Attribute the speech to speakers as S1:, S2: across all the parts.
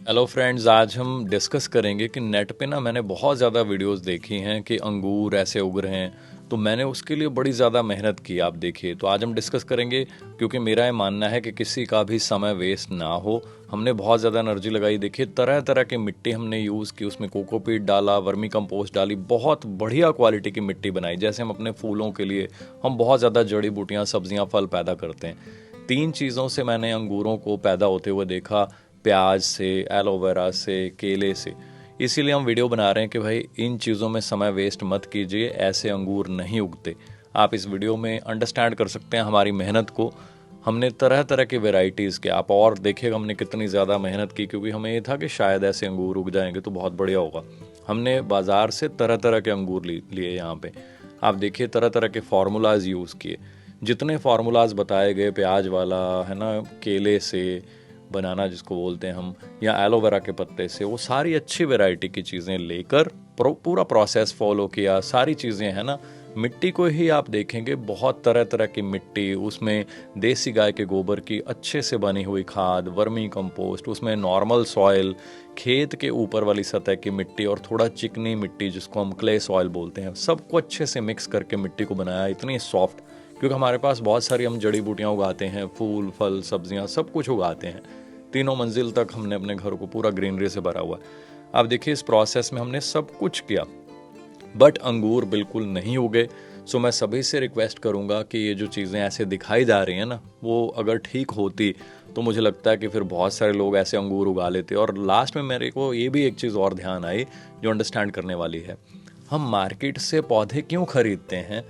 S1: Hello friends, आज हम discuss करेंगे कि नेट पे ना मैंने बहुत ज़्यादा वीडियोस देखी हैं कि अंगूर ऐसे उग रहे हैं। तो मैंने उसके लिए बड़ी ज़्यादा मेहनत की, आप देखिए। तो आज हम डिस्कस करेंगे क्योंकि मेरा ये मानना है कि किसी का भी समय वेस्ट ना हो। हमने बहुत ज़्यादा एनर्जी लगाई, देखिए तरह तरह की मिट्टी हमने यूज़ की, उसमें कोकोपीट डाला, वर्मी कंपोस्ट डाली, बहुत बढ़िया क्वालिटी की मिट्टी बनाई। जैसे हम अपने फूलों के लिए हम बहुत ज़्यादा जड़ी बूटियाँ, सब्जियाँ, फल पैदा करते हैं। तीन चीज़ों से मैंने अंगूरों को पैदा होते हुए देखा, प्याज से, एलोवेरा से, केले से। इसीलिए हम वीडियो बना रहे हैं कि भाई इन चीज़ों में समय वेस्ट मत कीजिए, ऐसे अंगूर नहीं उगते। आप इस वीडियो में अंडरस्टैंड कर सकते हैं हमारी मेहनत को। हमने तरह तरह की वेराइटीज़ के, आप और देखिएगा हमने कितनी ज़्यादा मेहनत की, क्योंकि हमें ये था कि शायद ऐसे अंगूर उग जाएंगे तो बहुत बढ़िया होगा। हमने बाज़ार से तरह तरह के अंगूर लिए यहाँ पे। आप देखिए तरह तरह के फार्मूलाज यूज़ किए। जितने फार्मूलाज बताए गए, प्याज वाला है ना, केले से, बनाना जिसको बोलते हैं हम, या एलोवेरा के पत्ते से, वो सारी अच्छी वैरायटी की चीज़ें लेकर पूरा प्रोसेस फॉलो किया। सारी चीज़ें है ना, मिट्टी को ही आप देखेंगे, बहुत तरह तरह की मिट्टी, उसमें देसी गाय के गोबर की अच्छे से बनी हुई खाद, वर्मी कंपोस्ट, उसमें नॉर्मल सॉइल, खेत के ऊपर वाली सतह की मिट्टी और थोड़ा चिकनी मिट्टी जिसको हम क्ले सॉइल बोलते हैं, सबको अच्छे से मिक्स करके मिट्टी को बनाया इतनी सॉफ्ट। क्योंकि हमारे पास बहुत सारी हम जड़ी बूटियाँ उगाते हैं, फूल फल सब्जियाँ सब कुछ उगाते हैं। तीनों मंजिल तक हमने अपने घर को पूरा ग्रीनरी से भरा हुआ है। आप देखिए इस प्रोसेस में हमने सब कुछ किया, बट अंगूर बिल्कुल नहीं उगे। सो मैं सभी से रिक्वेस्ट करूंगा कि ये जो चीज़ें ऐसे दिखाई जा रही हैं ना, वो अगर ठीक होती तो मुझे लगता है कि फिर बहुत सारे लोग ऐसे अंगूर उगा लेते। और लास्ट में मेरे को ये भी एक चीज़ और ध्यान आई जो अंडरस्टैंड करने वाली है। हम मार्केट से पौधे क्यों खरीदते हैं?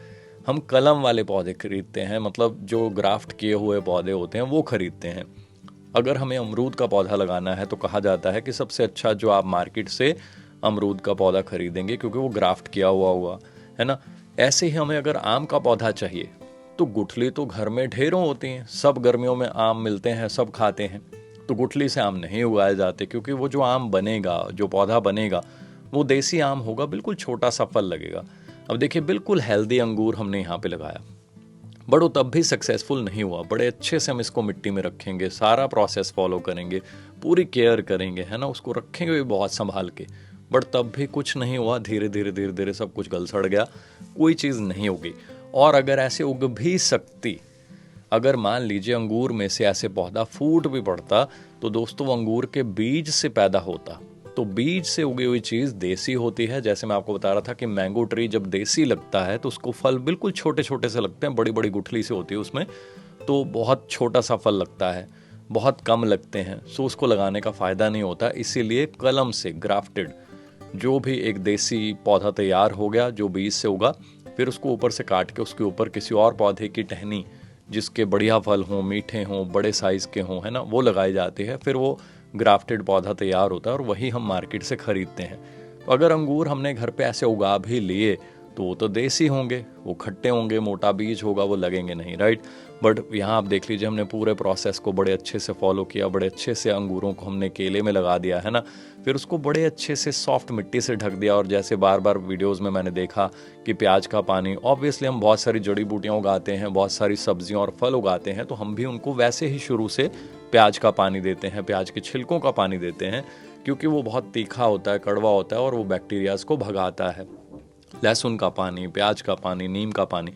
S1: हम कलम वाले पौधे खरीदते हैं, मतलब जो ग्राफ्ट किए हुए पौधे होते हैं वो खरीदते हैं। अगर हमें अमरूद का पौधा लगाना है तो कहा जाता है कि सबसे अच्छा जो आप मार्केट से अमरूद का पौधा खरीदेंगे, क्योंकि वो ग्राफ्ट किया हुआ हुआ है ना। ऐसे ही हमें अगर आम का पौधा चाहिए तो गुठली तो घर में ढेरों होती हैं, सब गर्मियों में आम मिलते हैं, सब खाते हैं। तो गुठली से आम नहीं उगाए जाते, क्योंकि वो जो आम बनेगा, जो पौधा बनेगा, वो देसी आम होगा, बिल्कुल छोटा सा फल लगेगा। अब देखिए बिल्कुल हेल्दी अंगूर हमने यहाँ पे लगाया, बट वो तब भी सक्सेसफुल नहीं हुआ। बड़े अच्छे से हम इसको मिट्टी में रखेंगे, सारा प्रोसेस फॉलो करेंगे, पूरी केयर करेंगे, है ना, उसको रखेंगे भी बहुत संभाल के, बट तब भी कुछ नहीं हुआ। धीरे धीरे धीरे धीरे सब कुछ गल सड़ गया, कोई चीज़ नहीं उगी। और अगर ऐसे उग भी सकती, अगर मान लीजिए अंगूर में से ऐसे पौधा फूट भी पड़ता, तो दोस्तों वो अंगूर के बीज से पैदा होता। तो बीज से उगी हुई चीज़ देसी होती है। जैसे मैं आपको बता रहा था कि मैंगो ट्री जब देसी लगता है तो उसको फल बिल्कुल छोटे छोटे से लगते हैं, बड़ी बड़ी गुठली से होती है उसमें, तो बहुत छोटा सा फल लगता है, बहुत कम लगते हैं। सो उसको लगाने का फ़ायदा नहीं होता। इसीलिए कलम से ग्राफ्टेड जो भी एक देसी पौधा तैयार हो गया जो बीज से उगा, फिर उसको ऊपर से काट के उसके ऊपर किसी और पौधे की टहनी जिसके बढ़िया फल हों, मीठे हों, बड़े साइज़ के हों, है ना, वो लगाई जाती है। फिर वो ग्राफ्टेड पौधा तैयार होता है और वही हम मार्केट से ख़रीदते हैं। तो अगर अंगूर हमने घर पे ऐसे उगा भी लिए तो वो तो देसी होंगे, वो खट्टे होंगे, मोटा बीज होगा, वो लगेंगे नहीं, राइट। बट यहाँ आप देख लीजिए हमने पूरे प्रोसेस को बड़े अच्छे से फॉलो किया, बड़े अच्छे से अंगूरों को हमने केले में लगा दिया, है ना। फिर उसको बड़े अच्छे से सॉफ्ट मिट्टी से ढक दिया। और जैसे बार बार वीडियोस में मैंने देखा कि प्याज का पानी, ऑब्वियसली हम बहुत सारी जड़ी बूटियाँ उगाते हैं, बहुत सारी सब्जियाँ और फल उगाते हैं, तो हम भी उनको वैसे ही शुरू से प्याज का पानी देते हैं, प्याज के छिलकों का पानी देते हैं, क्योंकि वो बहुत तीखा होता है, कड़वा होता है और वो बैक्टीरियाज को भगाता है। लहसुन का पानी, प्याज का पानी, नीम का पानी।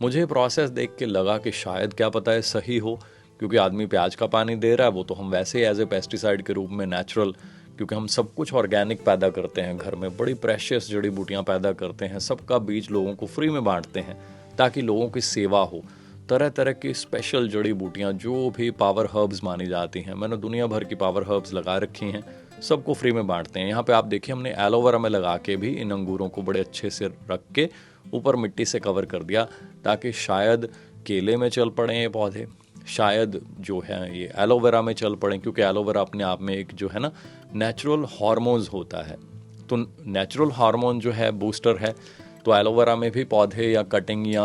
S1: मुझे प्रोसेस देख के लगा कि शायद क्या पता है सही हो, क्योंकि आदमी प्याज का पानी दे रहा है, वो तो हम वैसे ही एज ए पेस्टिसाइड के रूप में नेचुरल, क्योंकि हम सब कुछ ऑर्गेनिक पैदा करते हैं घर में, बड़ी प्रेशियस जड़ी बूटियाँ पैदा करते हैं, सबका बीज लोगों को फ्री में बांटते हैं ताकि लोगों की सेवा हो। तरह तरह की स्पेशल जड़ी बूटियाँ जो भी पावर हर्ब्स मानी जाती हैं, मैंने दुनिया भर की पावर हर्ब्स लगा रखी हैं, सबको फ्री में बांटते हैं। यहाँ पे आप देखिए हमने एलोवेरा में लगा के भी इन अंगूरों को बड़े अच्छे से रख के ऊपर मिट्टी से कवर कर दिया, ताकि शायद केले में चल पड़े ये पौधे, शायद जो है ये एलोवेरा में चल पड़े, क्योंकि एलोवेरा अपने आप में एक जो है ना नेचुरल हार्मोन्स होता है। तो नेचुरल हार्मोन जो है बूस्टर है। तो एलोवेरा में भी पौधे या कटिंग या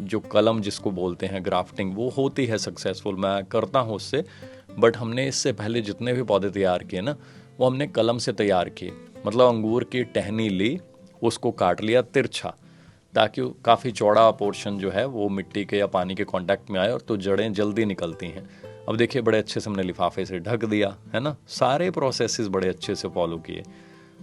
S1: जो कलम जिसको बोलते हैं ग्राफ्टिंग, वो होती है सक्सेसफुल, मैं करता हूँ उससे। बट हमने इससे पहले जितने भी पौधे तैयार किए ना, वो हमने कलम से तैयार किए। मतलब अंगूर की टहनी ली, उसको काट लिया तिरछा, ताकि काफ़ी चौड़ा पोर्शन जो है वो मिट्टी के या पानी के कांटेक्ट में आए और तो जड़ें जल्दी निकलती हैं। अब देखिए बड़े अच्छे से हमने लिफाफे से ढक दिया, है ना, सारे प्रोसेसेस बड़े अच्छे से फॉलो किए,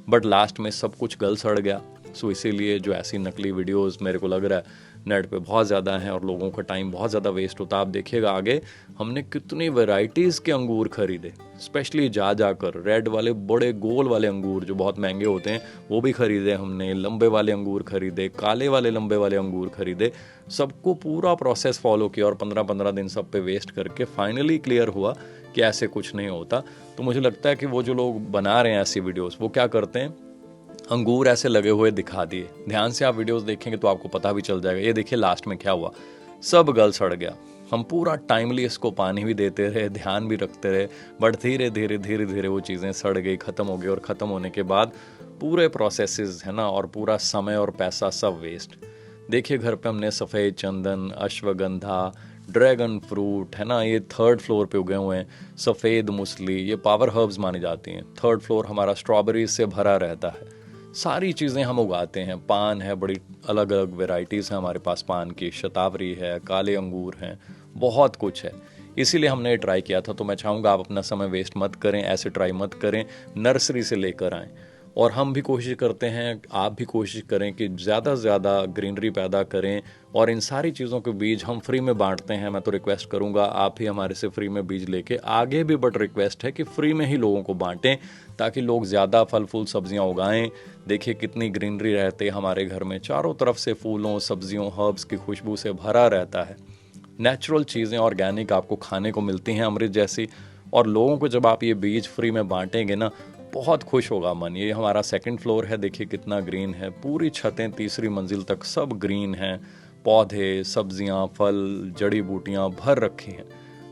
S1: बट लास्ट में सब कुछ गल सड़ गया। सो इसीलिए जो ऐसी नकली वीडियोस मेरे को लग रहा है नेट पे बहुत ज़्यादा हैं और लोगों का टाइम बहुत ज़्यादा वेस्ट होता है। आप देखिएगा आगे हमने कितनी वैरायटीज़ के अंगूर खरीदे, स्पेशली जाकर रेड वाले बड़े गोल वाले अंगूर जो बहुत महंगे होते हैं वो भी खरीदे हमने, लंबे वाले अंगूर खरीदे, काले वाले लंबे वाले अंगूर खरीदे, सबको पूरा प्रोसेस फॉलो किया और 15-15 दिन सब पे वेस्ट करके फाइनली क्लियर हुआ कि ऐसे कुछ नहीं होता। तो मुझे लगता है कि वो जो लोग बना रहे हैं ऐसी वीडियोस वो क्या करते हैं, अंगूर ऐसे लगे हुए दिखा दिए। ध्यान से आप वीडियोस देखेंगे तो आपको पता भी चल जाएगा। ये देखिए लास्ट में क्या हुआ, सब गल सड़ गया। हम पूरा टाइमली इसको पानी भी देते रहे, ध्यान भी रखते रहे, बट धीरे धीरे वो चीज़ें सड़ गई, ख़त्म हो गई, और ख़त्म होने के बाद पूरे प्रोसेसेस, है ना, और पूरा समय और पैसा सब वेस्ट। देखिए घर पे हमने सफ़ेद चंदन, अश्वगंधा, ड्रैगन फ्रूट, है ना, ये 3rd फ्लोर पे उगे हुए हैं, सफ़ेद मूसली, ये पावर हर्ब्स मानी जाती हैं। 3rd फ्लोर हमारा स्ट्रॉबेरी से भरा रहता है। सारी चीज़ें हम उगाते हैं, पान है, बड़ी अलग अलग वेराइटीज़ हैं हमारे पास पान की, शतावरी है, काले अंगूर हैं, बहुत कुछ है। इसीलिए हमने ये ट्राई किया था। तो मैं चाहूँगा आप अपना समय वेस्ट मत करें, ऐसे ट्राई मत करें, नर्सरी से लेकर आएँ। और हम भी कोशिश करते हैं, आप भी कोशिश करें कि ज़्यादा से ज़्यादा ग्रीनरी पैदा करें, और इन सारी चीज़ों के बीज हम फ्री में बांटते हैं। मैं तो रिक्वेस्ट करूंगा आप ही हमारे से फ्री में बीज लेके आगे भी, बट रिक्वेस्ट है कि फ्री में ही लोगों को बांटें ताकि लोग ज़्यादा फल फूल सब्जियां उगाएं। देखिए कितनी ग्रीनरी रहती है हमारे घर में, चारों तरफ से फूलों, सब्जियों, हर्ब्स की खुशबू से भरा रहता है। नेचुरल चीज़ें ऑर्गेनिक आपको खाने को मिलती हैं, अमृत जैसी। और लोगों को जब आप ये बीज फ्री में बांटेंगे ना, बहुत खुश होगा मन। ये हमारा 2nd फ्लोर है, देखिए कितना ग्रीन है, पूरी छतें 3री मंजिल तक सब ग्रीन हैं, पौधे, सब्जियां, फल, जड़ी बूटियां भर रखी हैं।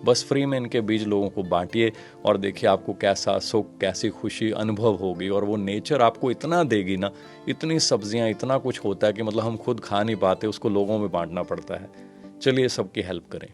S1: बस फ्री में इनके बीज लोगों को बांटिए और देखिए आपको कैसा सुख, कैसी खुशी अनुभव होगी। और वो नेचर आपको इतना देगी ना, इतनी सब्जियां, इतना कुछ होता है कि मतलब हम खुद खा नहीं पाते, उसको लोगों में बांटना पड़ता है। चलिए सबकी हेल्प करें।